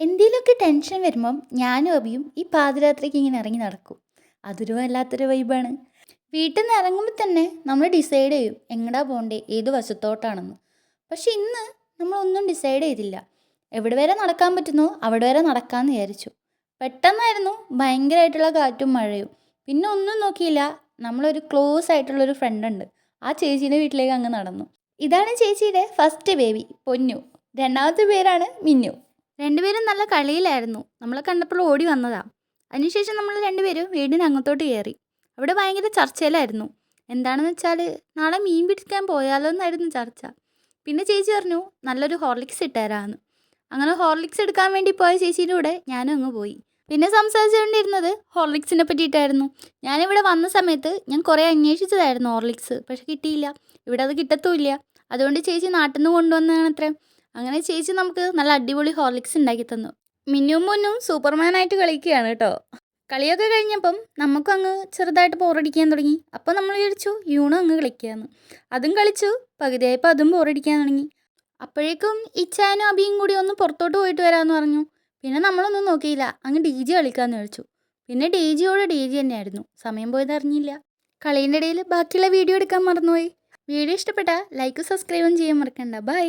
എന്തെങ്കിലുമൊക്കെ ടെൻഷൻ വരുമ്പം ഞാനും അഭിയും ഈ പാതിരാത്രിക്ക് ഇങ്ങനെ ഇറങ്ങി നടക്കും. അതൊരു വല്ലാത്തൊരു വൈബാണ്. വീട്ടിൽ നിന്ന് ഇറങ്ങുമ്പോൾ തന്നെ നമ്മൾ ഡിസൈഡ് ചെയ്യും എങ്ങടാ പോകണ്ടേ, ഏത് വശത്തോട്ടാണെന്ന്. പക്ഷെ ഇന്ന് നമ്മളൊന്നും ഡിസൈഡ് ചെയ്തില്ല. എവിടെ വരെ നടക്കാൻ പറ്റുന്നോ അവിടെ വരെ നടക്കാമെന്ന് വിചാരിച്ചു. പെട്ടെന്നായിരുന്നു ഭയങ്കരമായിട്ടുള്ള കാറ്റും മഴയും. പിന്നെ ഒന്നും നോക്കിയില്ല, നമ്മളൊരു ക്ലോസ് ആയിട്ടുള്ളൊരു ഫ്രണ്ട് ഉണ്ട്, ആ ചേച്ചീൻ്റെ വീട്ടിലേക്ക് അങ്ങ് നടന്നു. ഇതാണ് ചേച്ചിയുടെ ഫസ്റ്റ് ബേബി പൊന്നു. രണ്ടാമത്തെ പേരാണ് മിന്നു. രണ്ടുപേരും നല്ല കളിയിലായിരുന്നു. നമ്മളെ കണ്ടപ്പോൾ ഓടി വന്നതാ. അതിനുശേഷം നമ്മൾ രണ്ടുപേരും വീടിന് അങ്ങോട്ടോട്ട് കയറി. അവിടെ ഭയങ്കര ചർച്ചയിലായിരുന്നു. എന്താണെന്ന് വെച്ചാൽ നാളെ മീൻ പിടിക്കാൻ പോയാലോ എന്നായിരുന്നു ചർച്ച. പിന്നെ ചേച്ചി പറഞ്ഞു നല്ലൊരു ഹോർലിക്സ് ഇട്ടുതരാമെന്ന്. അങ്ങനെ ഹോർലിക്സ് എടുക്കാൻ വേണ്ടി പോയ ചേച്ചീൻ്റെ കൂടെ ഞാനും അങ്ങ് പോയി. പിന്നെ സംസാരിച്ചുകൊണ്ടിരുന്നത് ഹോർലിക്സിനെ പറ്റിയിട്ടായിരുന്നു. ഞാനിവിടെ വന്ന സമയത്ത് ഞാൻ കുറേ അന്വേഷിച്ചതായിരുന്നു ഹോർലിക്സ്, പക്ഷെ കിട്ടിയില്ല. ഇവിടെ അത് കിട്ടത്തുമില്ല. അതുകൊണ്ട് ചേച്ചി നാട്ടിൽ നിന്ന് കൊണ്ടുവന്നതാണ് അത്രേ. അങ്ങനെ ചേച്ചി നമുക്ക് നല്ല അടിപൊളി ഹോർലിക്സ് ഉണ്ടാക്കി തന്നു. മിന്നും മുന്നും സൂപ്പർമാനായിട്ട് കളിക്കുകയാണ് കേട്ടോ. കളിയൊക്കെ കഴിഞ്ഞപ്പം നമുക്കങ്ങ് ചെറുതായിട്ട് ബോറടിക്കാൻ തുടങ്ങി. അപ്പോൾ നമ്മൾ വിചാരിച്ചു യൂണോ അങ്ങ് കളിക്കാമെന്ന്. അതും കളിച്ചു. പകുതിയായപ്പോൾ അതും ബോറടിക്കാൻ തുടങ്ങി. അപ്പോഴേക്കും ഇച്ചായനും അബിയും കൂടി ഒന്ന് പുറത്തോട്ട് പോയിട്ട് വരാമെന്ന് പറഞ്ഞു. പിന്നെ നമ്മളൊന്നും നോക്കിയില്ല, അങ്ങ് ഡി ജെ കളിക്കാമെന്ന് വിളിച്ചു. പിന്നെ ഡി ജിയോട് ഡി ജി തന്നെയായിരുന്നു. സമയം പോയത് അറിഞ്ഞില്ല. കളീൻ്റെ ഇടയിൽ ബാക്കിയുള്ള വീഡിയോ എടുക്കാൻ മറന്നുപോയി. വീഡിയോ ഇഷ്ടപ്പെട്ടാൽ ലൈക്കും സബ്സ്ക്രൈബും ചെയ്യാൻ മറക്കണ്ട. ബൈ.